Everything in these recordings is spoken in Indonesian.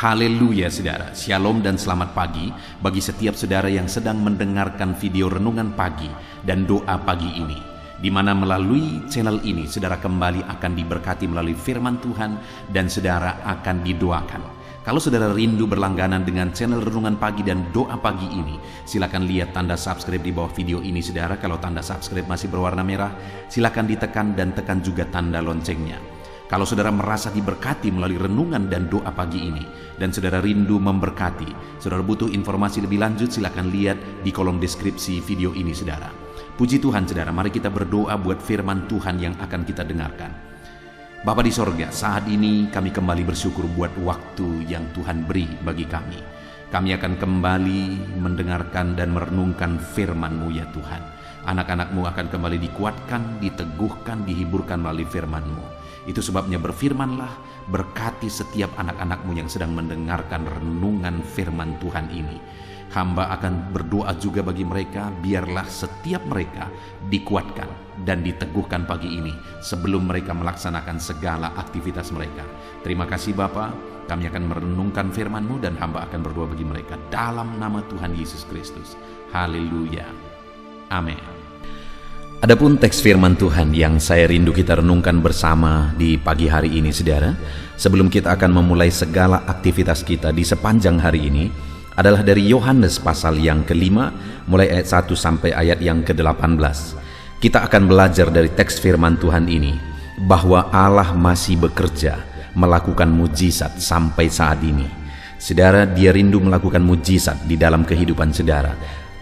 Haleluya saudara, shalom dan selamat pagi bagi setiap saudara yang sedang mendengarkan video renungan pagi dan doa pagi ini, di mana melalui channel ini saudara kembali akan diberkati melalui firman Tuhan dan saudara akan didoakan. Kalau saudara rindu berlangganan dengan channel renungan pagi dan doa pagi ini, silakan lihat tanda subscribe di bawah video ini saudara. Kalau tanda subscribe masih berwarna merah, silakan ditekan dan tekan juga tanda loncengnya. Kalau saudara merasa diberkati melalui renungan dan doa pagi ini, dan saudara rindu memberkati, saudara butuh informasi lebih lanjut, silakan lihat di kolom deskripsi video ini saudara. Puji Tuhan saudara, mari kita berdoa buat firman Tuhan yang akan kita dengarkan. Bapa di sorga, saat ini kami kembali bersyukur buat waktu yang Tuhan beri bagi kami. Kami akan kembali mendengarkan dan merenungkan firman-Mu ya Tuhan. Anak-anak-Mu akan kembali dikuatkan, diteguhkan, dihiburkan melalui firman-Mu. Itu sebabnya berfirmanlah, berkati setiap anak-anak-Mu yang sedang mendengarkan renungan firman Tuhan ini. Hamba akan berdoa juga bagi mereka, biarlah setiap mereka dikuatkan dan diteguhkan pagi ini sebelum mereka melaksanakan segala aktivitas mereka. Terima kasih Bapa, kami akan merenungkan firman-Mu dan hamba akan berdoa bagi mereka dalam nama Tuhan Yesus Kristus. Haleluya. Amin. Adapun teks firman Tuhan yang saya rindu kita renungkan bersama di pagi hari ini saudara, sebelum kita akan memulai segala aktivitas kita di sepanjang hari ini, adalah dari Yohanes pasal yang kelima, mulai ayat 1 sampai ayat yang ke-18. Kita akan belajar dari teks firman Tuhan ini, bahwa Allah masih bekerja, melakukan mujizat sampai saat ini. Saudara, Dia rindu melakukan mujizat di dalam kehidupan saudara.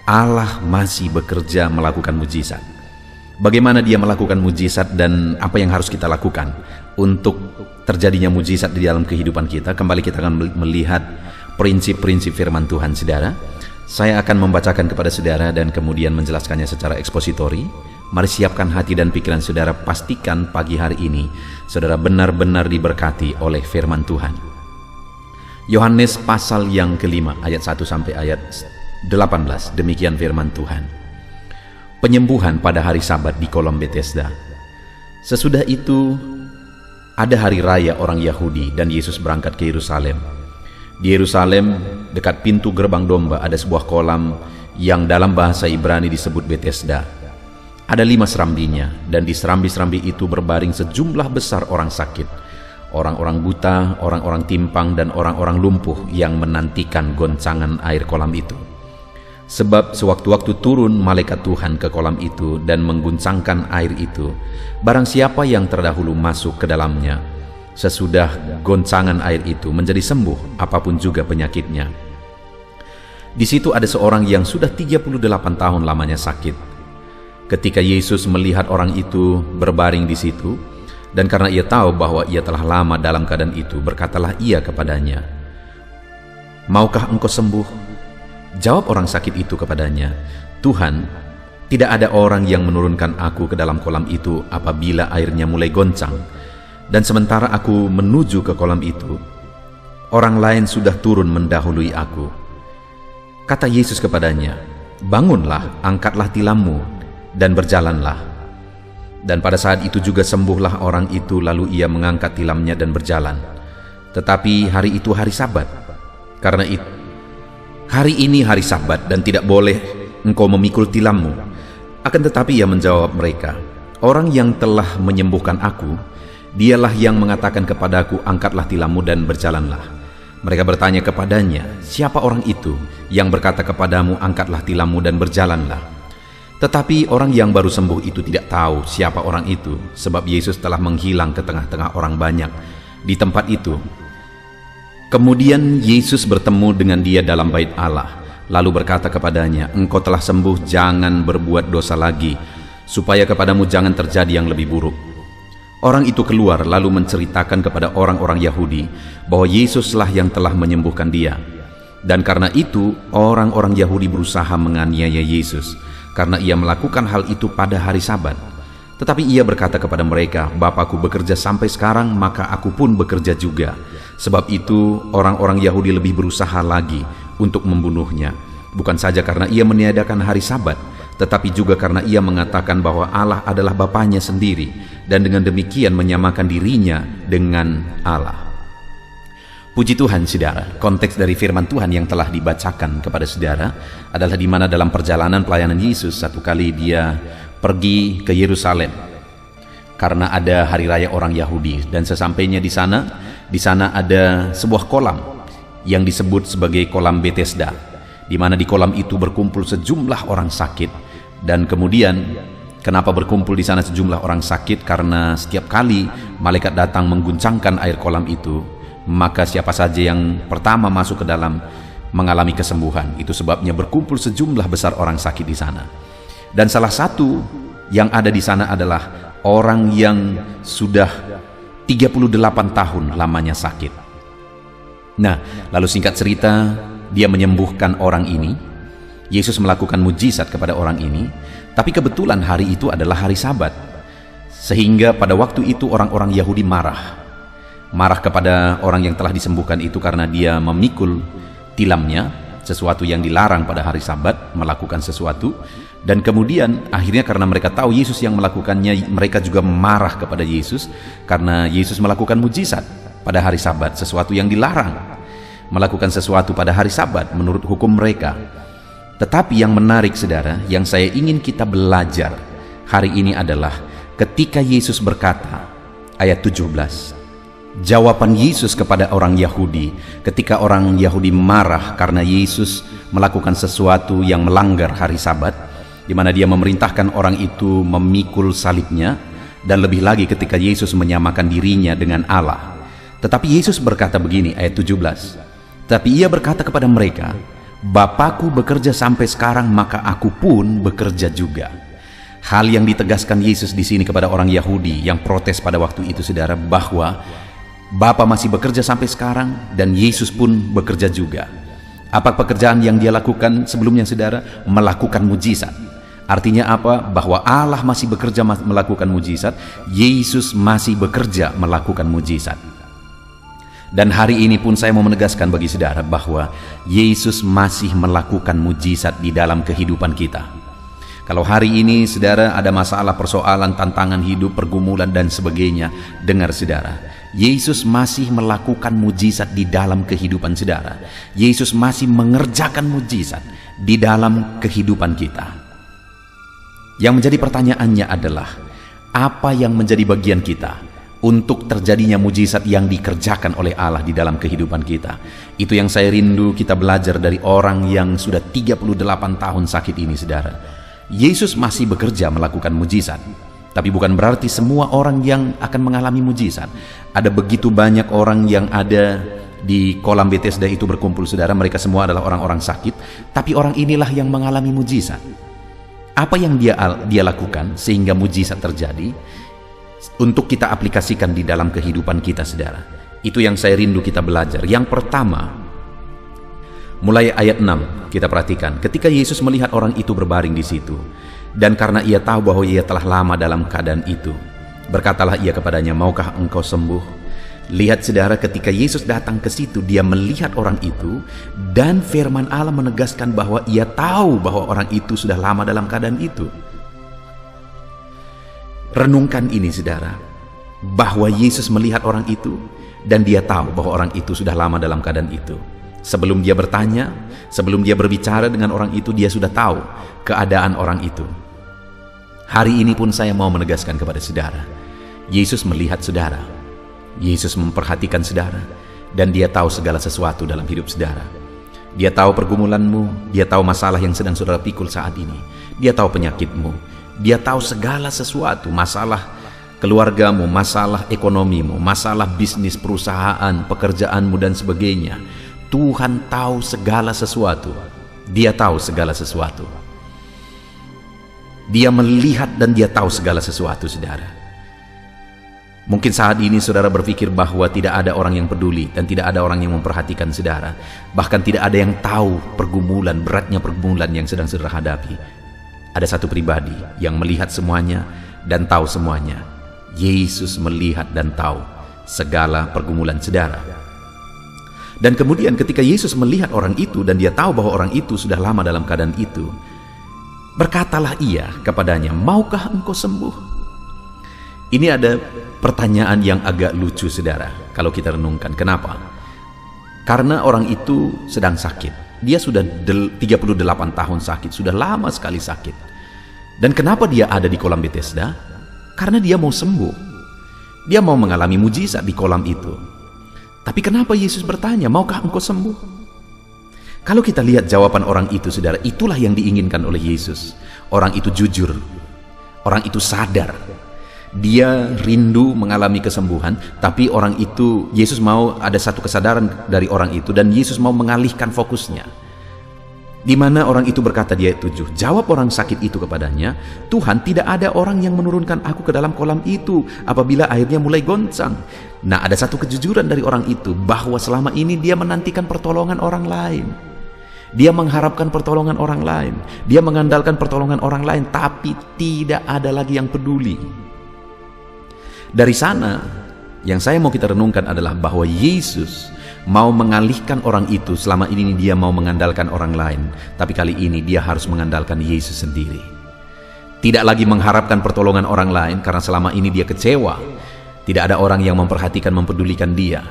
Allah masih bekerja melakukan mujizat. Bagaimana Dia melakukan mujizat dan apa yang harus kita lakukan untuk terjadinya mujizat di dalam kehidupan kita? Kembali kita akan melihat prinsip-prinsip firman Tuhan saudara. Saya akan membacakan kepada saudara dan kemudian menjelaskannya secara ekspositori. Mari siapkan hati dan pikiran saudara, pastikan pagi hari ini saudara benar-benar diberkati oleh firman Tuhan. Yohanes pasal yang kelima ayat 1 sampai ayat 18, demikian firman Tuhan. Penyembuhan pada hari Sabat di kolam Betesda. Sesudah itu ada hari raya orang Yahudi dan Yesus berangkat ke Yerusalem. Di Yerusalem dekat pintu gerbang domba ada sebuah kolam yang dalam bahasa Ibrani disebut Betesda. Ada 5 serambinya, dan di serambi-serambi itu berbaring sejumlah besar orang sakit, orang-orang buta, orang-orang timpang, dan orang-orang lumpuh yang menantikan goncangan air kolam itu. Sebab sewaktu-waktu turun malaikat Tuhan ke kolam itu dan mengguncangkan air itu, barang siapa yang terdahulu masuk ke dalamnya, sesudah goncangan air itu menjadi sembuh apapun juga penyakitnya. Di situ ada seorang yang sudah 38 tahun lamanya sakit. Ketika Yesus melihat orang itu berbaring di situ, dan karena ia tahu bahwa ia telah lama dalam keadaan itu, berkatalah ia kepadanya, "Maukah engkau sembuh?" Jawab orang sakit itu kepadanya, "Tuhan, tidak ada orang yang menurunkan aku ke dalam kolam itu apabila airnya mulai goncang. Dan sementara aku menuju ke kolam itu, orang lain sudah turun mendahului aku." Kata Yesus kepadanya, "Bangunlah, angkatlah tilammu, dan berjalanlah." Dan pada saat itu juga sembuhlah orang itu, lalu ia mengangkat tilamnya dan berjalan. Tetapi hari itu hari Sabat. Karena itu, hari ini hari Sabat dan tidak boleh engkau memikul tilammu. Akan tetapi ia menjawab mereka, "Orang yang telah menyembuhkan aku, dialah yang mengatakan kepadaku, angkatlah tilammu dan berjalanlah." Mereka bertanya kepadanya, "Siapa orang itu yang berkata kepadamu, angkatlah tilammu dan berjalanlah?" Tetapi orang yang baru sembuh itu tidak tahu siapa orang itu, sebab Yesus telah menghilang ke tengah-tengah orang banyak di tempat itu. Kemudian Yesus bertemu dengan dia dalam bait Allah, lalu berkata kepadanya, "Engkau telah sembuh, jangan berbuat dosa lagi, supaya kepadamu jangan terjadi yang lebih buruk." Orang itu keluar lalu menceritakan kepada orang-orang Yahudi bahwa Yesuslah yang telah menyembuhkan dia. Dan karena itu orang-orang Yahudi berusaha menganiaya Yesus, karena ia melakukan hal itu pada hari Sabat. Tetapi ia berkata kepada mereka, "Bapakku bekerja sampai sekarang, maka aku pun bekerja juga." Sebab itu orang-orang Yahudi lebih berusaha lagi untuk membunuhnya, bukan saja karena ia meniadakan hari Sabat, tetapi juga karena ia mengatakan bahwa Allah adalah Bapanya sendiri, dan dengan demikian menyamakan dirinya dengan Allah. Puji Tuhan, saudara. Konteks dari firman Tuhan yang telah dibacakan kepada saudara adalah di mana dalam perjalanan pelayanan Yesus satu kali dia pergi ke Yerusalem karena ada hari raya orang Yahudi, dan sesampainya di sana ada sebuah kolam yang disebut sebagai kolam Bethesda, di mana di kolam itu berkumpul sejumlah orang sakit. Dan kemudian kenapa berkumpul di sana sejumlah orang sakit? Karena setiap kali malaikat datang mengguncangkan air kolam itu, maka siapa saja yang pertama masuk ke dalam mengalami kesembuhan. Itu sebabnya berkumpul sejumlah besar orang sakit di sana. Dan salah satu yang ada di sana adalah orang yang sudah 38 tahun lamanya sakit. Nah, lalu singkat cerita, dia menyembuhkan orang ini. Yesus melakukan mujizat kepada orang ini, tapi kebetulan hari itu adalah hari Sabat. Sehingga pada waktu itu orang-orang Yahudi marah kepada orang yang telah disembuhkan itu karena dia memikul tilamnya, sesuatu yang dilarang pada hari Sabat, melakukan sesuatu. Dan kemudian akhirnya karena mereka tahu Yesus yang melakukannya, mereka juga marah kepada Yesus karena Yesus melakukan mujizat pada hari Sabat, sesuatu yang dilarang, melakukan sesuatu pada hari Sabat menurut hukum mereka. Tetapi yang menarik, saudara, yang saya ingin kita belajar hari ini adalah ketika Yesus berkata, ayat 17, jawaban Yesus kepada orang Yahudi ketika orang Yahudi marah karena Yesus melakukan sesuatu yang melanggar hari Sabat, di mana dia memerintahkan orang itu memikul salibnya, dan lebih lagi ketika Yesus menyamakan dirinya dengan Allah. Tetapi Yesus berkata begini, ayat 17, tapi ia berkata kepada mereka, Bapakku bekerja sampai sekarang, maka aku pun bekerja juga. Hal yang ditegaskan Yesus di sini kepada orang Yahudi yang protes pada waktu itu, saudara, bahwa Bapa masih bekerja sampai sekarang dan Yesus pun bekerja juga. Apa pekerjaan yang dia lakukan sebelumnya, saudara? Melakukan mujizat. Artinya apa? Bahwa Allah masih bekerja melakukan mujizat, Yesus masih bekerja melakukan mujizat. Dan hari ini pun saya mau menegaskan bagi saudara bahwa Yesus masih melakukan mujizat di dalam kehidupan kita. Kalau hari ini saudara ada masalah, persoalan, tantangan hidup, pergumulan dan sebagainya, dengar saudara, Yesus masih melakukan mujizat di dalam kehidupan saudara. Yesus masih mengerjakan mujizat di dalam kehidupan kita. Yang menjadi pertanyaannya adalah, apa yang menjadi bagian kita untuk terjadinya mujizat yang dikerjakan oleh Allah di dalam kehidupan kita? Itu yang saya rindu kita belajar dari orang yang sudah 38 tahun sakit ini, saudara. Yesus masih bekerja melakukan mujizat, tapi bukan berarti semua orang yang akan mengalami mujizat. Ada begitu banyak orang yang ada di kolam Bethesda itu berkumpul, saudara. Mereka semua adalah orang-orang sakit, tapi orang inilah yang mengalami mujizat. Apa yang dia lakukan sehingga mujizat terjadi untuk kita aplikasikan di dalam kehidupan kita, saudara. Itu yang saya rindu kita belajar. Yang pertama, mulai ayat 6 kita perhatikan. Ketika Yesus melihat orang itu berbaring di situ, dan karena ia tahu bahwa ia telah lama dalam keadaan itu, berkatalah ia kepadanya, maukah engkau sembuh? Lihat saudara, ketika Yesus datang ke situ, dia melihat orang itu, dan firman Allah menegaskan bahwa ia tahu bahwa orang itu sudah lama dalam keadaan itu. Renungkan ini saudara, bahwa Yesus melihat orang itu, dan dia tahu bahwa orang itu sudah lama dalam keadaan itu. Sebelum dia bertanya, sebelum dia berbicara dengan orang itu, dia sudah tahu keadaan orang itu. Hari ini pun saya mau menegaskan kepada saudara, Yesus melihat saudara, Yesus memperhatikan saudara, dan dia tahu segala sesuatu dalam hidup saudara. Dia tahu pergumulanmu, dia tahu masalah yang sedang saudara pikul saat ini, dia tahu penyakitmu, dia tahu segala sesuatu, masalah keluargamu, masalah ekonomimu, masalah bisnis, perusahaan, pekerjaanmu dan sebagainya. Tuhan tahu segala sesuatu. Dia tahu segala sesuatu. Dia melihat dan dia tahu segala sesuatu, saudara. Mungkin saat ini saudara berpikir bahwa tidak ada orang yang peduli dan tidak ada orang yang memperhatikan saudara. Bahkan tidak ada yang tahu pergumulan, beratnya pergumulan yang sedang saudara hadapi. Ada satu pribadi yang melihat semuanya dan tahu semuanya. Yesus melihat dan tahu segala pergumulan saudara. Dan kemudian ketika Yesus melihat orang itu dan dia tahu bahwa orang itu sudah lama dalam keadaan itu, berkatalah ia kepadanya, maukah engkau sembuh? Ini ada pertanyaan yang agak lucu saudara kalau kita renungkan. Kenapa? Karena orang itu sedang sakit. Dia sudah 38 tahun sakit, sudah lama sekali sakit. Dan kenapa dia ada di kolam Bethesda? Karena dia mau sembuh. Dia mau mengalami mujizat di kolam itu. Tapi kenapa Yesus bertanya, maukah engkau sembuh? Kalau kita lihat jawaban orang itu, saudara, itulah yang diinginkan oleh Yesus. Orang itu jujur. Orang itu sadar. Dia rindu mengalami kesembuhan, tapi orang itu, Yesus mau ada satu kesadaran dari orang itu, dan Yesus mau mengalihkan fokusnya. Di mana orang itu berkata di ayat 7, jawab orang sakit itu kepadanya, Tuhan, tidak ada orang yang menurunkan aku ke dalam kolam itu apabila airnya mulai goncang. Nah, ada satu kejujuran dari orang itu, bahwa selama ini dia menantikan pertolongan orang lain. Dia mengharapkan pertolongan orang lain. Dia mengandalkan pertolongan orang lain, tapi tidak ada lagi yang peduli. Dari sana, yang saya mau kita renungkan adalah bahwa Yesus mau mengalihkan orang itu. Selama ini dia mau mengandalkan orang lain, tapi kali ini dia harus mengandalkan Yesus sendiri. Tidak lagi mengharapkan pertolongan orang lain, karena selama ini dia kecewa. Tidak ada orang yang memperhatikan, mempedulikan dia.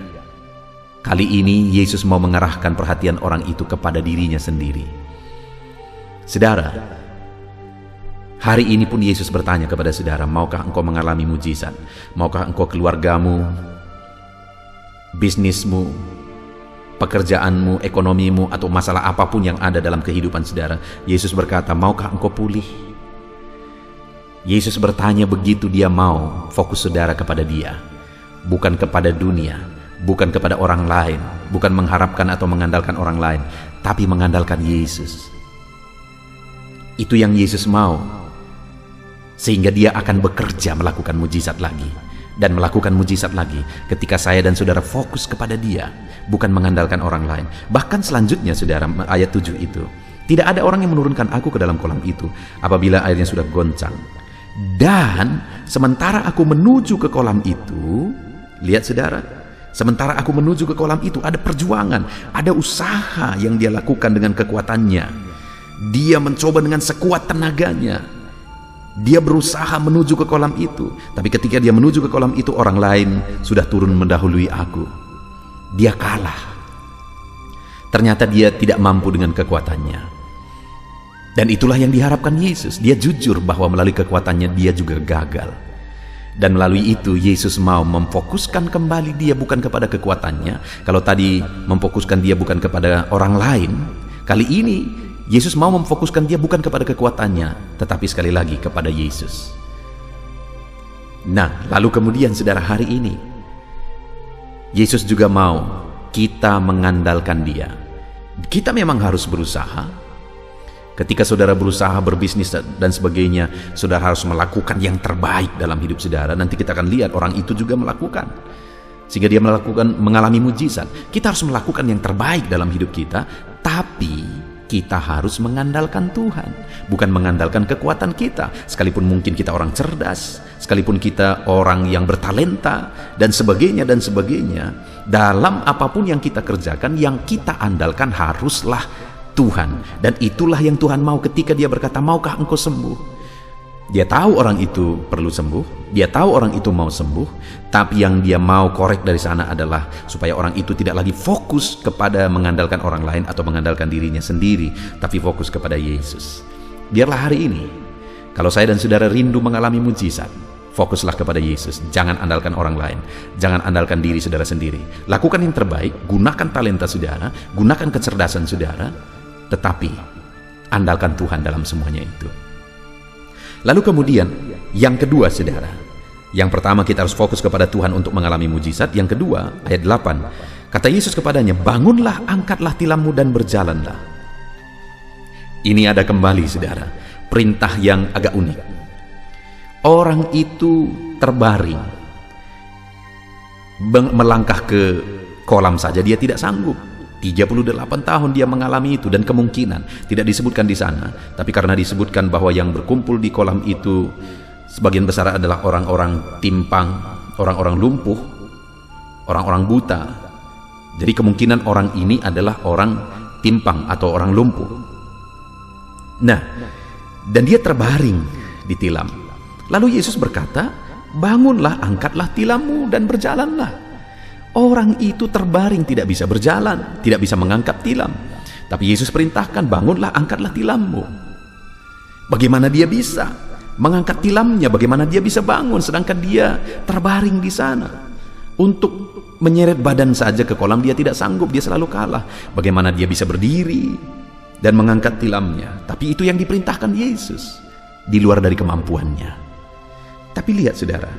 Kali ini Yesus mau mengarahkan perhatian orang itu kepada dirinya sendiri. Saudara, hari ini pun Yesus bertanya kepada saudara, maukah engkau mengalami mujizat? Maukah engkau, keluargamu, bisnismu, pekerjaanmu, ekonomimu, atau masalah apapun yang ada dalam kehidupan saudara? Yesus berkata, maukah engkau pulih? Yesus bertanya begitu, dia mau fokus saudara kepada dia, bukan kepada dunia, bukan kepada orang lain, bukan mengharapkan atau mengandalkan orang lain, tapi mengandalkan Yesus. Itu yang Yesus mau, sehingga dia akan bekerja melakukan mujizat lagi. Dan melakukan mujizat lagi ketika saya dan saudara fokus kepada dia, bukan mengandalkan orang lain. Bahkan selanjutnya, saudara, ayat 7 itu, tidak ada orang yang menurunkan aku ke dalam kolam itu apabila airnya sudah goncang. Dan sementara aku menuju ke kolam itu, lihat saudara, sementara aku menuju ke kolam itu, ada perjuangan, ada usaha yang dia lakukan dengan kekuatannya. Dia mencoba dengan sekuat tenaganya. Dia berusaha menuju ke kolam itu, tapi ketika dia menuju ke kolam itu, orang lain sudah turun mendahului aku. Dia kalah. Ternyata dia tidak mampu dengan kekuatannya. Dan itulah yang diharapkan Yesus. Dia jujur bahwa melalui kekuatannya dia juga gagal. Dan melalui itu Yesus mau memfokuskan kembali dia bukan kepada kekuatannya. Kalau tadi memfokuskan dia bukan kepada orang lain, kali ini Yesus mau memfokuskan dia bukan kepada kekuatannya, tetapi sekali lagi kepada Yesus. Nah, lalu kemudian saudara, hari ini Yesus juga mau kita mengandalkan dia. Kita memang harus berusaha. Ketika saudara berusaha berbisnis dan sebagainya, saudara harus melakukan yang terbaik dalam hidup saudara. Nanti kita akan lihat orang itu juga melakukan, sehingga dia mengalami mujizat. Kita harus melakukan yang terbaik dalam hidup kita, tapi kita harus mengandalkan Tuhan, bukan mengandalkan kekuatan kita. Sekalipun mungkin kita orang cerdas, sekalipun kita orang yang bertalenta, dan sebagainya, dalam apapun yang kita kerjakan, yang kita andalkan haruslah Tuhan. Dan itulah yang Tuhan mau ketika dia berkata, maukah engkau sembuh? Dia tahu orang itu perlu sembuh, dia tahu orang itu mau sembuh, tapi yang dia mau korek dari sana adalah supaya orang itu tidak lagi fokus kepada mengandalkan orang lain atau mengandalkan dirinya sendiri, tapi fokus kepada Yesus. Biarlah hari ini, kalau saya dan saudara rindu mengalami mujizat, fokuslah kepada Yesus. Jangan andalkan orang lain, jangan andalkan diri saudara sendiri. Lakukan yang terbaik, gunakan talenta saudara, gunakan kecerdasan saudara, tetapi andalkan Tuhan dalam semuanya itu. Lalu kemudian yang kedua, saudara, yang pertama kita harus fokus kepada Tuhan untuk mengalami mujizat. Yang kedua, ayat 8, kata Yesus kepadanya, bangunlah, angkatlah tilammu dan berjalanlah. Ini ada kembali, saudara, perintah yang agak unik. Orang itu terbaring, melangkah ke kolam saja dia tidak sanggup. 38 tahun dia mengalami itu, dan kemungkinan tidak disebutkan di sana, tapi karena disebutkan bahwa yang berkumpul di kolam itu sebagian besar adalah orang-orang timpang, orang-orang lumpuh, orang-orang buta. Jadi kemungkinan orang ini adalah orang timpang atau orang lumpuh. Nah, dan dia terbaring di tilam. Lalu Yesus berkata, bangunlah, angkatlah tilammu dan berjalanlah. orang itu terbaring, tidak bisa berjalan, tidak bisa mengangkat tilam. Tapi Yesus perintahkan, bangunlah, angkatlah tilammu. Bagaimana dia bisa mengangkat tilamnya? Bagaimana dia bisa bangun sedangkan dia terbaring di sana? Untuk menyeret badan saja ke kolam dia tidak sanggup, dia selalu kalah. Bagaimana dia bisa berdiri dan mengangkat tilamnya? Tapi itu yang diperintahkan Yesus, di luar dari kemampuannya. Tapi lihat saudara,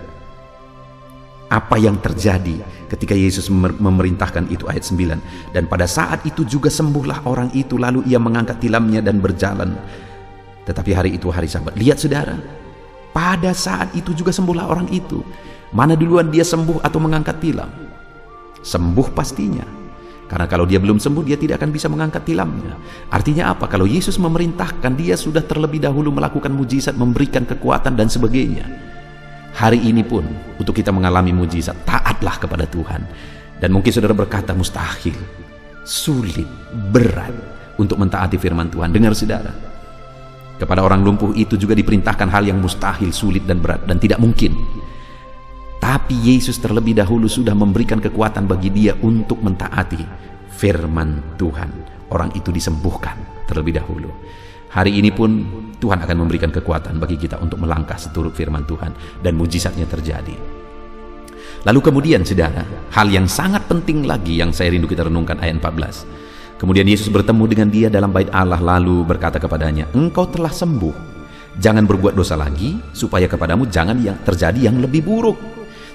apa yang terjadi ketika Yesus memerintahkan itu, ayat 9. Dan pada saat itu juga sembuhlah orang itu, lalu ia mengangkat tilamnya dan berjalan. Tetapi hari itu hari Sabat. Lihat saudara, pada saat itu juga sembuhlah orang itu. Mana duluan dia sembuh atau mengangkat tilam? Sembuh pastinya. Karena kalau dia belum sembuh, dia tidak akan bisa mengangkat tilamnya. Artinya apa? Kalau Yesus memerintahkan, dia sudah terlebih dahulu melakukan mujizat, memberikan kekuatan dan sebagainya. Hari ini pun untuk kita mengalami mujizat, taatlah kepada Tuhan. Dan mungkin saudara berkata, mustahil, sulit, berat untuk mentaati firman Tuhan. Dengar saudara, kepada orang lumpuh itu juga diperintahkan hal yang mustahil, sulit dan berat dan tidak mungkin. Tapi Yesus terlebih dahulu sudah memberikan kekuatan bagi dia untuk mentaati firman Tuhan. Orang itu disembuhkan terlebih dahulu. Hari ini pun Tuhan akan memberikan kekuatan bagi kita untuk melangkah seturut firman Tuhan dan mujizatnya terjadi. Lalu kemudian saudara, hal yang sangat penting lagi yang saya rindu kita renungkan, ayat 14. Kemudian Yesus bertemu dengan dia dalam bait Allah, lalu berkata kepadanya, engkau telah sembuh, jangan berbuat dosa lagi, supaya kepadamu jangan terjadi yang lebih buruk.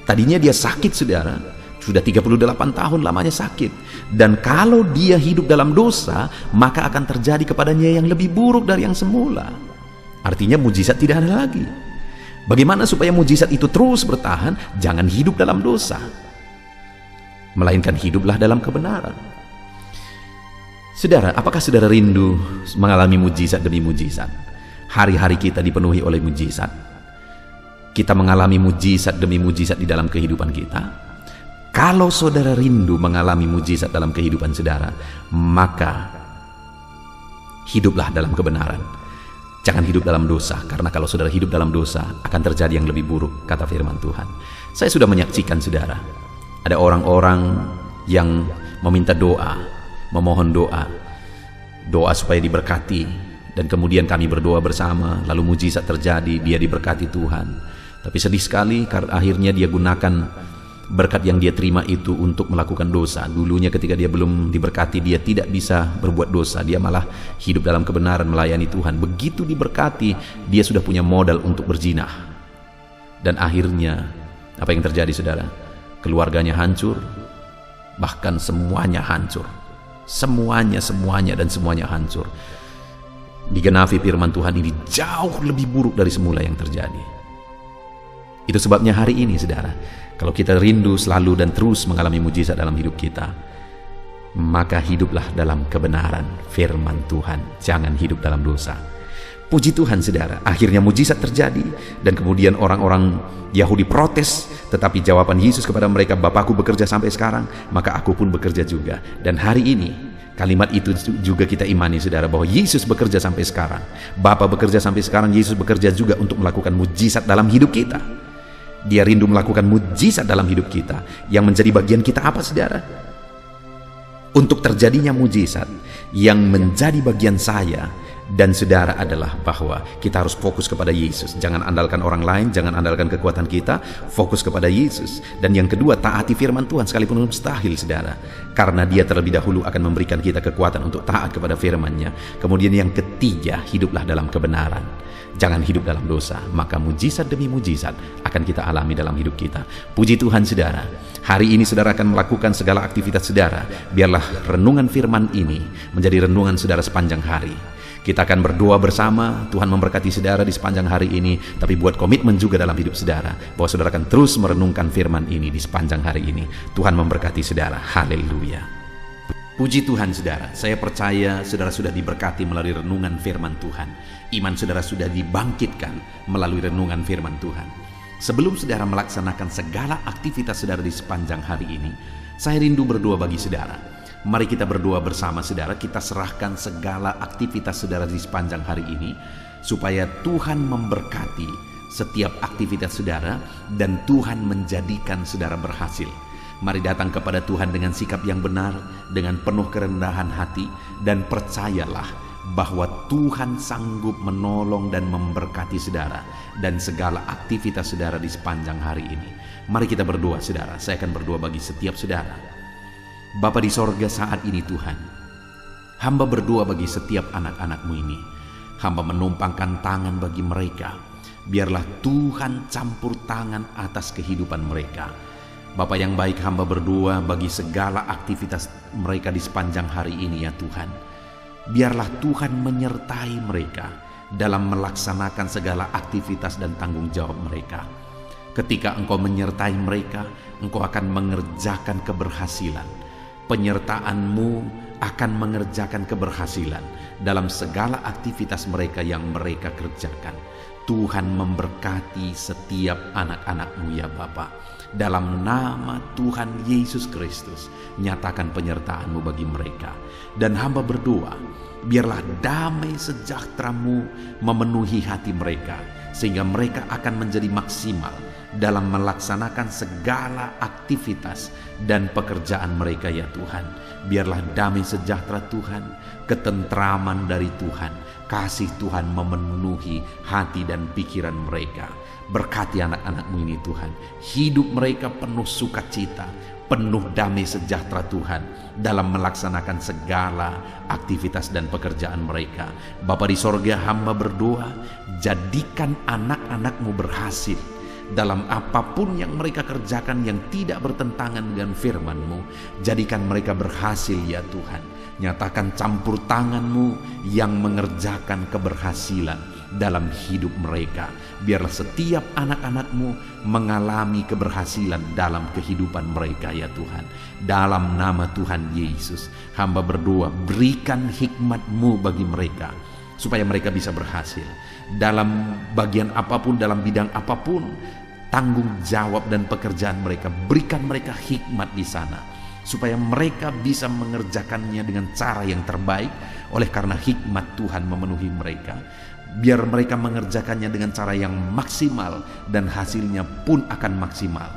Tadinya dia sakit saudara, sudah 38 tahun lamanya sakit. Dan kalau dia hidup dalam dosa, maka akan terjadi kepadanya yang lebih buruk dari yang semula. Artinya mujizat tidak ada lagi. Bagaimana supaya mujizat itu terus bertahan? Jangan hidup dalam dosa, melainkan hiduplah dalam kebenaran. Saudara, apakah saudara rindu mengalami mujizat demi mujizat? Hari-hari kita dipenuhi oleh mujizat. Kita mengalami mujizat demi mujizat di dalam kehidupan kita. Kalau saudara rindu mengalami mujizat dalam kehidupan saudara, maka hiduplah dalam kebenaran. Jangan hidup dalam dosa, karena kalau saudara hidup dalam dosa, akan terjadi yang lebih buruk, kata firman Tuhan. Saya sudah menyaksikan saudara, ada orang-orang yang meminta doa, memohon doa supaya diberkati, dan kemudian kami berdoa bersama, lalu mujizat terjadi, dia diberkati Tuhan. Tapi sedih sekali karena akhirnya dia gunakan berkat yang dia terima itu untuk melakukan dosa. Dulunya ketika dia belum diberkati, dia tidak bisa berbuat dosa, dia malah hidup dalam kebenaran, melayani Tuhan. Begitu diberkati, dia sudah punya modal untuk berzinah. Dan akhirnya apa yang terjadi saudara? Keluarganya hancur, bahkan semuanya hancur. Semuanya dan semuanya hancur. Digenapi firman Tuhan ini jauh lebih buruk dari semula yang terjadi. Itu sebabnya hari ini saudara, kalau kita rindu selalu dan terus mengalami mujizat dalam hidup kita, maka hiduplah dalam kebenaran firman Tuhan, jangan hidup dalam dosa. Puji Tuhan saudara, akhirnya mujizat terjadi, dan kemudian orang-orang Yahudi protes, tetapi jawaban Yesus kepada mereka, Bapakku bekerja sampai sekarang, maka aku pun bekerja juga. Dan hari ini kalimat itu juga kita imani saudara, bahwa Yesus bekerja sampai sekarang, Bapa bekerja sampai sekarang, Yesus bekerja juga untuk melakukan mujizat dalam hidup kita. Dia rindu melakukan mujizat dalam hidup kita. Yang menjadi bagian kita apa saudara? Untuk terjadinya mujizat, yang menjadi bagian saya dan saudara adalah bahwa kita harus fokus kepada Yesus. Jangan andalkan orang lain, jangan andalkan kekuatan kita, fokus kepada Yesus. Dan yang kedua, taati firman Tuhan sekalipun mustahil saudara, karena dia terlebih dahulu akan memberikan kita kekuatan untuk taat kepada firman-Nya. Kemudian yang ketiga, hiduplah dalam kebenaran, jangan hidup dalam dosa, maka mujizat demi mujizat akan kita alami dalam hidup kita. Puji Tuhan saudara, hari ini saudara akan melakukan segala aktivitas saudara. Biarlah renungan firman ini menjadi renungan saudara sepanjang hari. Kita akan berdoa bersama, Tuhan memberkati saudara di sepanjang hari ini. Tapi buat komitmen juga dalam hidup saudara, bahwa saudara akan terus merenungkan firman ini di sepanjang hari ini. Tuhan memberkati saudara. Haleluya. Puji Tuhan saudara, saya percaya saudara sudah diberkati melalui renungan firman Tuhan. Iman saudara sudah dibangkitkan melalui renungan firman Tuhan. Sebelum saudara melaksanakan segala aktivitas saudara di sepanjang hari ini, saya rindu berdoa bagi saudara. Mari kita berdoa bersama saudara, kita serahkan segala aktivitas saudara di sepanjang hari ini, supaya Tuhan memberkati setiap aktivitas saudara, dan Tuhan menjadikan saudara berhasil Mari datang kepada Tuhan dengan sikap yang benar, dengan penuh kerendahan hati, dan percayalah bahwa Tuhan sanggup menolong dan memberkati saudara dan segala aktivitas saudara di sepanjang hari ini. Mari kita berdoa saudara. Saya akan berdoa bagi setiap saudara. Bapa di sorga, saat ini Tuhan, hamba berdoa bagi setiap anak-anak-Mu ini. Hamba menumpangkan tangan bagi mereka. Biarlah Tuhan campur tangan atas kehidupan mereka. Bapa yang baik, hamba berdoa bagi segala aktivitas mereka di sepanjang hari ini ya Tuhan. Biarlah Tuhan menyertai mereka dalam melaksanakan segala aktivitas dan tanggung jawab mereka. Ketika Engkau menyertai mereka, Engkau akan mengerjakan keberhasilan. Penyertaan-Mu akan mengerjakan keberhasilan dalam segala aktivitas mereka yang mereka kerjakan. Tuhan memberkati setiap anak-anak-Mu ya Bapa. Dalam nama Tuhan Yesus Kristus, nyatakan penyertaan-Mu bagi mereka. Dan hamba berdoa, biarlah damai sejahtera-Mu memenuhi hati mereka, sehingga mereka akan menjadi maksimal dalam melaksanakan segala aktivitas dan pekerjaan mereka ya Tuhan. Biarlah damai sejahtera Tuhan, ketentraman dari Tuhan, kasih Tuhan memenuhi hati dan pikiran mereka. Berkati anak-anak-Mu ini Tuhan. Hidup mereka penuh sukacita, penuh damai sejahtera Tuhan dalam melaksanakan segala aktivitas dan pekerjaan mereka. Bapa di sorga, hamba berdoa, jadikan anak-anak-Mu berhasil dalam apapun yang mereka kerjakan yang tidak bertentangan dengan firman-Mu. Jadikan mereka berhasil ya Tuhan. Nyatakan campur tangan-Mu yang mengerjakan keberhasilan dalam hidup mereka. Biarlah setiap anak-anak-Mu mengalami keberhasilan dalam kehidupan mereka ya Tuhan. Dalam nama Tuhan Yesus, hamba berdoa, berikan hikmat-Mu bagi mereka supaya mereka bisa berhasil dalam bagian apapun, dalam bidang apapun, tanggung jawab dan pekerjaan mereka. Berikan mereka hikmat di sana supaya mereka bisa mengerjakannya dengan cara yang terbaik. Oleh karena hikmat Tuhan memenuhi mereka, biar mereka mengerjakannya dengan cara yang maksimal dan hasilnya pun akan maksimal.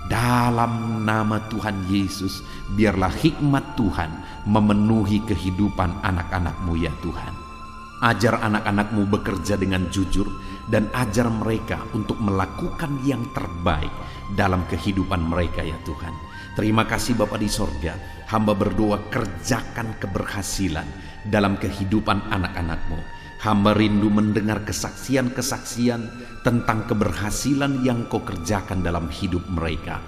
Dalam nama Tuhan Yesus, biarlah hikmat Tuhan memenuhi kehidupan anak-anak-Mu ya Tuhan. Ajar anak-anak-Mu bekerja dengan jujur dan ajar mereka untuk melakukan yang terbaik dalam kehidupan mereka ya Tuhan. Terima kasih Bapa di sorga. Hamba berdoa, kerjakan keberhasilan dalam kehidupan anak-anak-Mu. Hamba rindu mendengar kesaksian-kesaksian tentang keberhasilan yang Kau kerjakan dalam hidup mereka,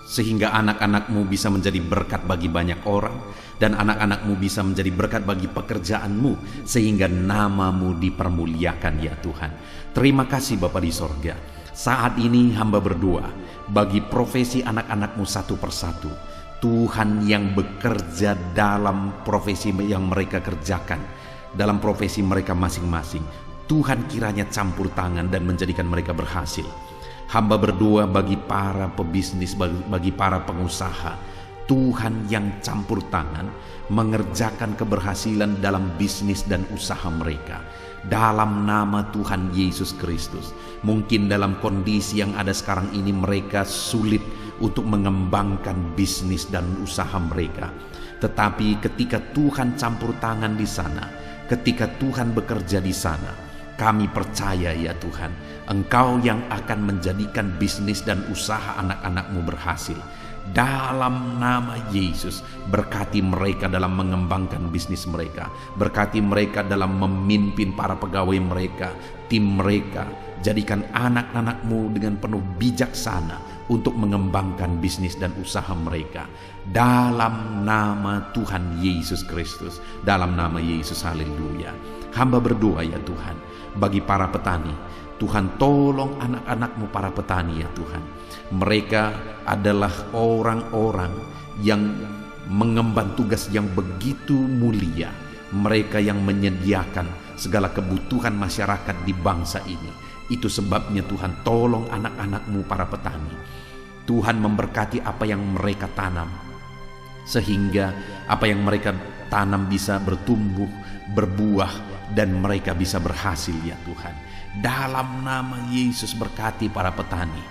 sehingga anak-anak-Mu bisa menjadi berkat bagi banyak orang, dan anak-anak-Mu bisa menjadi berkat bagi pekerjaan-Mu, sehingga nama-Mu dipermuliakan ya Tuhan. Terima kasih Bapa di sorga. Saat ini hamba berdoa bagi profesi anak-anak-Mu satu persatu. Tuhan yang bekerja dalam profesi yang mereka kerjakan, dalam profesi mereka masing-masing, Tuhan kiranya campur tangan dan menjadikan mereka berhasil. Hamba berdoa bagi para pebisnis, bagi para pengusaha, Tuhan yang campur tangan mengerjakan keberhasilan dalam bisnis dan usaha mereka. Dalam nama Tuhan Yesus Kristus. Mungkin dalam kondisi yang ada sekarang ini mereka sulit untuk mengembangkan bisnis dan usaha mereka. Tetapi ketika Tuhan campur tangan di sana, ketika Tuhan bekerja di sana, kami percaya ya Tuhan, Engkau yang akan menjadikan bisnis dan usaha anak-anak-Mu berhasil. Dalam nama Yesus, berkati mereka dalam mengembangkan bisnis mereka. Berkati mereka dalam memimpin para pegawai mereka, tim mereka. Jadikan anak-anak-Mu dengan penuh bijaksana untuk mengembangkan bisnis dan usaha mereka. Dalam nama Tuhan Yesus Kristus. Dalam nama Yesus, haleluya. Hamba berdoa ya Tuhan, bagi para petani. Tuhan tolong anak-anak-Mu para petani ya Tuhan. Mereka adalah orang-orang yang mengemban tugas yang begitu mulia. Mereka yang menyediakan segala kebutuhan masyarakat di bangsa ini. Itu sebabnya Tuhan tolong anak-anak-Mu para petani. Tuhan memberkati apa yang mereka tanam, sehingga apa yang mereka tanam bisa bertumbuh, berbuah, dan mereka bisa berhasil ya Tuhan. Dalam nama Yesus, berkati para petani.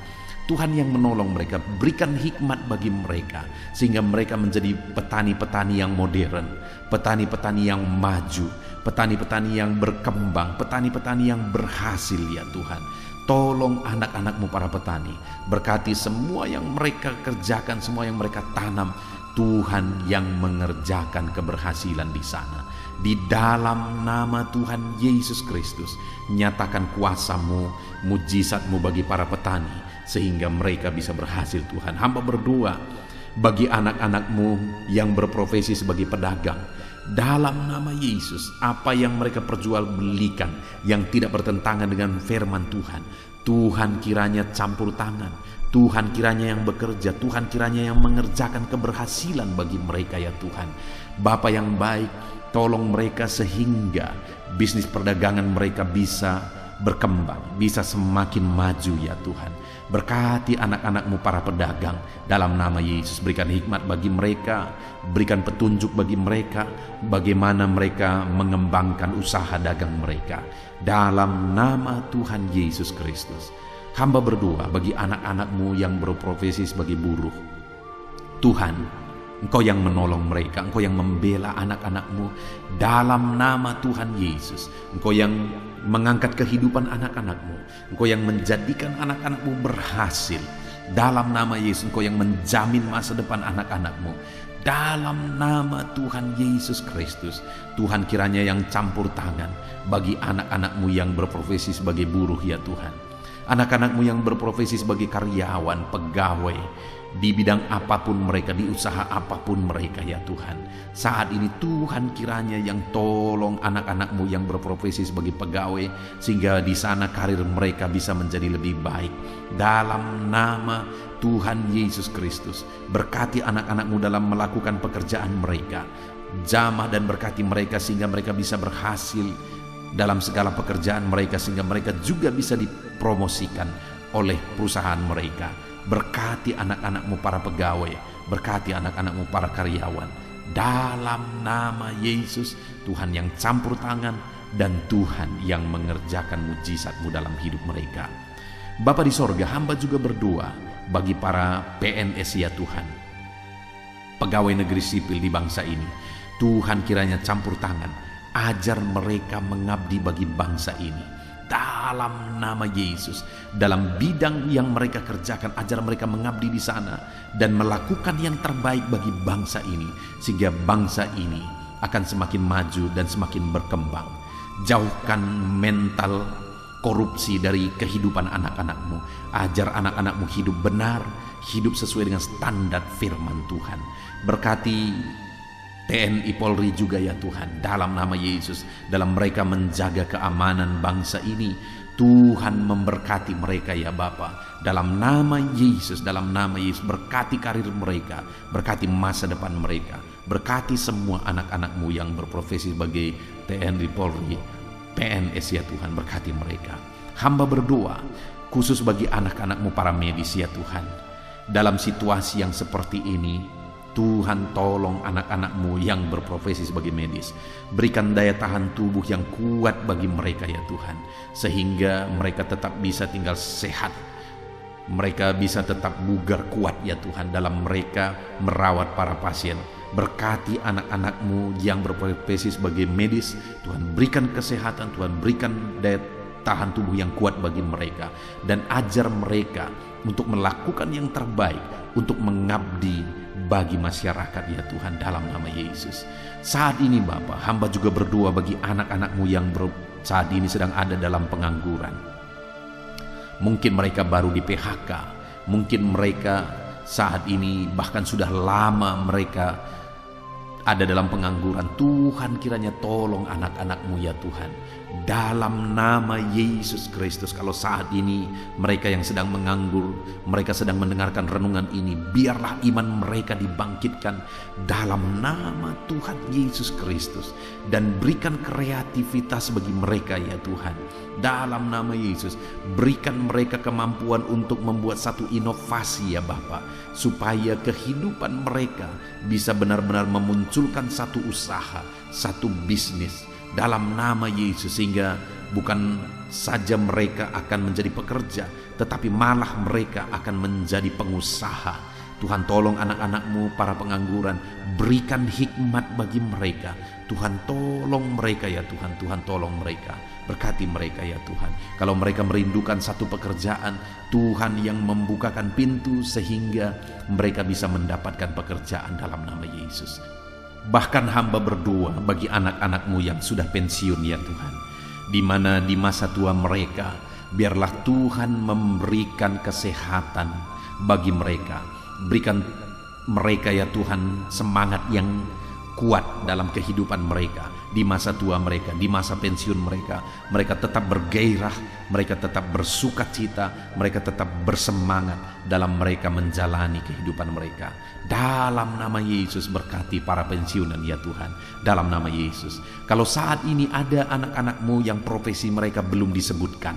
Tuhan yang menolong mereka, berikan hikmat bagi mereka sehingga mereka menjadi petani-petani yang modern, petani-petani yang maju, petani-petani yang berkembang, petani-petani yang berhasil ya Tuhan. Tolong anak-anak-Mu para petani, berkati semua yang mereka kerjakan, semua yang mereka tanam. Tuhan yang mengerjakan keberhasilan di sana. Di dalam nama Tuhan Yesus Kristus, nyatakan kuasa-Mu, mujizat-Mu bagi para petani, sehingga mereka bisa berhasil Tuhan. Hamba berdoa bagi anak-anak-Mu yang berprofesi sebagai pedagang. Dalam nama Yesus, apa yang mereka perjualbelikan yang tidak bertentangan dengan firman Tuhan, Tuhan kiranya campur tangan. Tuhan kiranya yang bekerja, Tuhan kiranya yang mengerjakan keberhasilan bagi mereka ya Tuhan. Bapa yang baik, tolong mereka sehingga bisnis perdagangan mereka bisa berkembang, bisa semakin maju ya Tuhan. Berkati anak-anak-Mu para pedagang dalam nama Yesus. Berikan hikmat bagi mereka, berikan petunjuk bagi mereka, bagaimana mereka mengembangkan usaha dagang mereka. Dalam nama Tuhan Yesus Kristus. Hamba berdoa bagi anak-anak-Mu yang berprofesi sebagai buruh. Tuhan, Engkau yang menolong mereka, Engkau yang membela anak-anak-Mu. Dalam nama Tuhan Yesus, Engkau yang mengangkat kehidupan anak-anak-Mu, Engkau yang menjadikan anak-anak-Mu berhasil. Dalam nama Yesus, Engkau yang menjamin masa depan anak-anak-Mu. Dalam nama Tuhan Yesus Kristus, Tuhan kiranya yang campur tangan bagi anak-anak-Mu yang berprofesi sebagai buruh ya Tuhan. Anak-anak-Mu yang berprofesi sebagai karyawan, pegawai, di bidang apapun mereka, di usaha apapun mereka ya Tuhan. Saat ini Tuhan kiranya yang tolong anak-anak-Mu yang berprofesi sebagai pegawai, sehingga di sana karir mereka bisa menjadi lebih baik. Dalam nama Tuhan Yesus Kristus, berkati anak-anak-Mu dalam melakukan pekerjaan mereka. Jamah dan berkati mereka sehingga mereka bisa berhasil dalam segala pekerjaan mereka, sehingga mereka juga bisa dipromosikan oleh perusahaan mereka. Berkati anak-anak-Mu para pegawai, berkati anak-anak-Mu para karyawan. Dalam nama Yesus, Tuhan yang campur tangan dan Tuhan yang mengerjakan mujizat-Mu dalam hidup mereka. Bapa di sorga, hamba juga berdoa bagi para PNS ya Tuhan, pegawai negeri sipil di bangsa ini. Tuhan kiranya campur tangan, ajar mereka mengabdi bagi bangsa ini. Dalam nama Yesus, dalam bidang yang mereka kerjakan, ajar mereka mengabdi di sana dan melakukan yang terbaik bagi bangsa ini, sehingga bangsa ini akan semakin maju dan semakin berkembang. Jauhkan mental korupsi dari kehidupan anak-anak-Mu. Ajar anak-anak-Mu hidup benar, hidup sesuai dengan standar firman Tuhan. Berkati TNI Polri juga ya Tuhan, dalam nama Yesus, dalam mereka menjaga keamanan bangsa ini. Tuhan memberkati mereka ya Bapa, dalam nama Yesus, dalam nama Yesus. Berkati karir mereka, berkati masa depan mereka, berkati semua anak-anak-Mu yang berprofesi sebagai TNI Polri, PNS ya Tuhan, berkati mereka. Hamba berdoa khusus bagi anak-anak-Mu para medis ya Tuhan. Dalam situasi yang seperti ini, Tuhan tolong anak-anak-Mu yang berprofesi sebagai medis. Berikan daya tahan tubuh yang kuat bagi mereka ya Tuhan, sehingga mereka tetap bisa tinggal sehat. Mereka bisa tetap bugar kuat ya Tuhan dalam mereka merawat para pasien. Berkati anak-anak-Mu yang berprofesi sebagai medis. Tuhan berikan kesehatan, Tuhan berikan daya tahan tubuh yang kuat bagi mereka. Dan ajar mereka untuk melakukan yang terbaik, untuk mengabdi bagi masyarakat ya Tuhan, dalam nama Yesus. Saat ini Bapa, hamba juga berdoa bagi anak-anak-Mu yang saat ini sedang ada dalam pengangguran. Mungkin mereka baru di PHK, mungkin mereka saat ini bahkan sudah lama mereka ada dalam pengangguran. Tuhan kiranya tolong anak-anak-Mu ya Tuhan, dalam nama Yesus Kristus. Kalau saat ini mereka yang sedang menganggur, mereka sedang mendengarkan renungan ini, biarlah iman mereka dibangkitkan dalam nama Tuhan Yesus Kristus. Dan berikan kreativitas bagi mereka ya Tuhan, dalam nama Yesus. Berikan mereka kemampuan untuk membuat satu inovasi ya Bapa, supaya kehidupan mereka bisa benar-benar memunculkan satu usaha, satu bisnis dalam nama Yesus, sehingga bukan saja mereka akan menjadi pekerja, tetapi malah mereka akan menjadi pengusaha. Tuhan, tolong anak-anak-Mu para pengangguran, berikan hikmat bagi mereka. Tuhan, tolong mereka ya Tuhan. Tuhan, tolong mereka, berkati mereka ya Tuhan. Kalau mereka merindukan satu pekerjaan, Tuhan yang membukakan pintu sehingga mereka bisa mendapatkan pekerjaan dalam nama Yesus. Bahkan hamba berdoa bagi anak-anak-Mu yang sudah pensiun ya Tuhan, di mana di masa tua mereka, biarlah Tuhan memberikan kesehatan bagi mereka. Berikan mereka ya Tuhan semangat yang kuat dalam kehidupan mereka di masa tua mereka, di masa pensiun mereka. Mereka tetap bergairah, mereka tetap bersukacita, mereka tetap bersemangat dalam mereka menjalani kehidupan mereka. Dalam nama Yesus, berkati para pensiunan ya Tuhan, dalam nama Yesus. Kalau saat ini ada anak-anak-Mu yang profesi mereka belum disebutkan,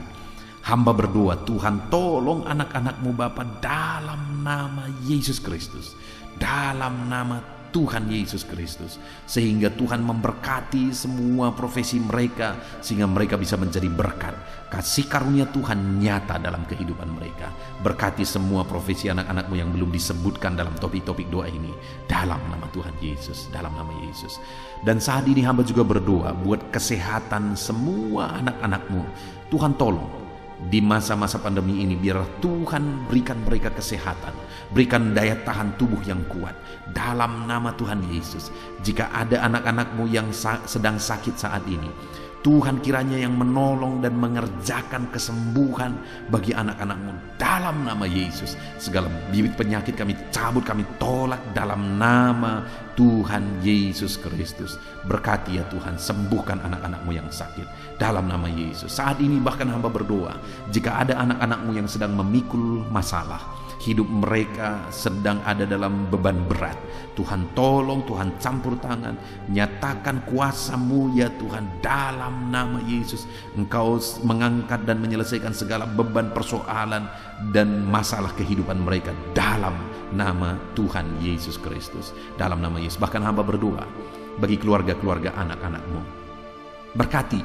hamba berdoa, Tuhan tolong anak-anak-Mu Bapa, dalam nama Yesus Kristus, dalam nama Tuhan Yesus Kristus, sehingga Tuhan memberkati semua profesi mereka, sehingga mereka bisa menjadi berkat. Kasih karunia Tuhan nyata dalam kehidupan mereka. Berkati semua profesi anak-anak-Mu yang belum disebutkan dalam topik-topik doa ini, dalam nama Tuhan Yesus, dalam nama Yesus. Dan saat ini hamba juga berdoa buat kesehatan semua anak-anak-Mu. Tuhan tolong di masa-masa pandemi ini, biarlah Tuhan berikan mereka kesehatan, berikan daya tahan tubuh yang kuat dalam nama Tuhan Yesus. Jika ada anak-anak-Mu yang sedang sakit saat ini, Tuhan kiranya yang menolong dan mengerjakan kesembuhan bagi anak-anak-Mu dalam nama Yesus. Segala bibit penyakit kami cabut, kami tolak dalam nama Tuhan Yesus Kristus. Berkati ya Tuhan, sembuhkan anak-anak-Mu yang sakit dalam nama Yesus. Saat ini bahkan hamba berdoa, jika ada anak-anak-Mu yang sedang memikul masalah, hidup mereka sedang ada dalam beban berat, Tuhan tolong, Tuhan campur tangan, nyatakan kuasa-Mu ya Tuhan, dalam nama Yesus. Engkau mengangkat dan menyelesaikan segala beban, persoalan dan masalah kehidupan mereka dalam nama Tuhan Yesus Kristus, dalam nama Yesus. Bahkan hamba berdoa bagi keluarga-keluarga anak-anak-Mu, berkati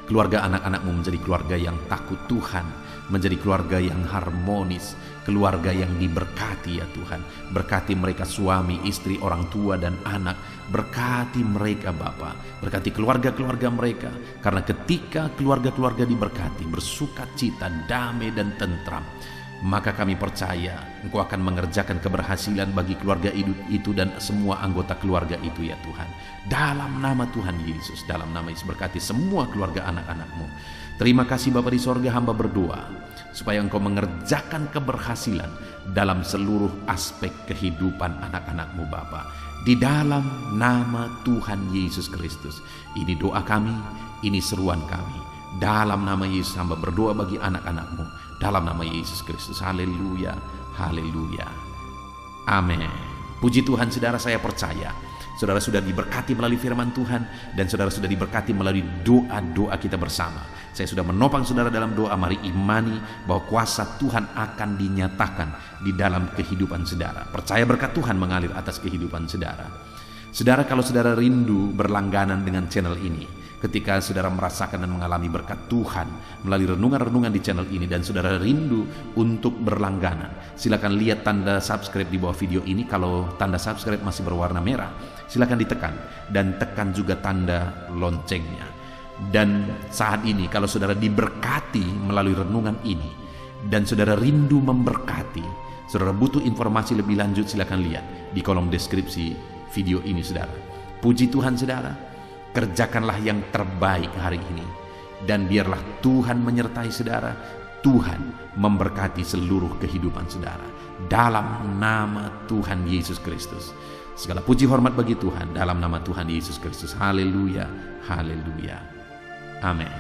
keluarga anak-anak-Mu menjadi keluarga yang takut Tuhan, menjadi keluarga yang harmonis, keluarga yang diberkati ya Tuhan. Berkati mereka suami, istri, orang tua dan anak. Berkati mereka Bapa, berkati keluarga-keluarga mereka. Karena ketika keluarga-keluarga diberkati, bersukacita, damai dan tentram, maka kami percaya Engkau akan mengerjakan keberhasilan bagi keluarga itu dan semua anggota keluarga itu ya Tuhan. Dalam nama Tuhan Yesus, dalam nama Yesus, berkati semua keluarga anak-anak-Mu. Terima kasih Bapa di sorga, hamba berdoa supaya Engkau mengerjakan keberhasilan dalam seluruh aspek kehidupan anak-anak-Mu Bapa. Di dalam nama Tuhan Yesus Kristus. Ini doa kami, ini seruan kami. Dalam nama Yesus hamba berdoa bagi anak-anak-Mu. Dalam nama Yesus Kristus. Haleluya, haleluya. Amin. Puji Tuhan, saudara, saya percaya saudara sudah diberkati melalui firman Tuhan, dan saudara sudah diberkati melalui doa-doa kita bersama. Saya sudah menopang saudara dalam doa. Mari imani bahwa kuasa Tuhan akan dinyatakan di dalam kehidupan saudara. Percaya berkat Tuhan mengalir atas kehidupan saudara. Saudara, kalau saudara rindu berlangganan dengan channel ini, ketika saudara merasakan dan mengalami berkat Tuhan melalui renungan-renungan di channel ini, dan saudara rindu untuk berlangganan, silakan lihat tanda subscribe di bawah video ini. Kalau tanda subscribe masih berwarna merah, silakan ditekan, dan tekan juga tanda loncengnya. Dan saat ini kalau saudara diberkati melalui renungan ini dan saudara rindu memberkati, saudara butuh informasi lebih lanjut, silakan lihat di kolom deskripsi video ini saudara. Puji Tuhan saudara, kerjakanlah yang terbaik hari ini, dan biarlah Tuhan menyertai saudara. Tuhan memberkati seluruh kehidupan saudara dalam nama Tuhan Yesus Kristus. Segala puji hormat bagi Tuhan dalam nama Tuhan Yesus Kristus. Haleluya, haleluya. Amin.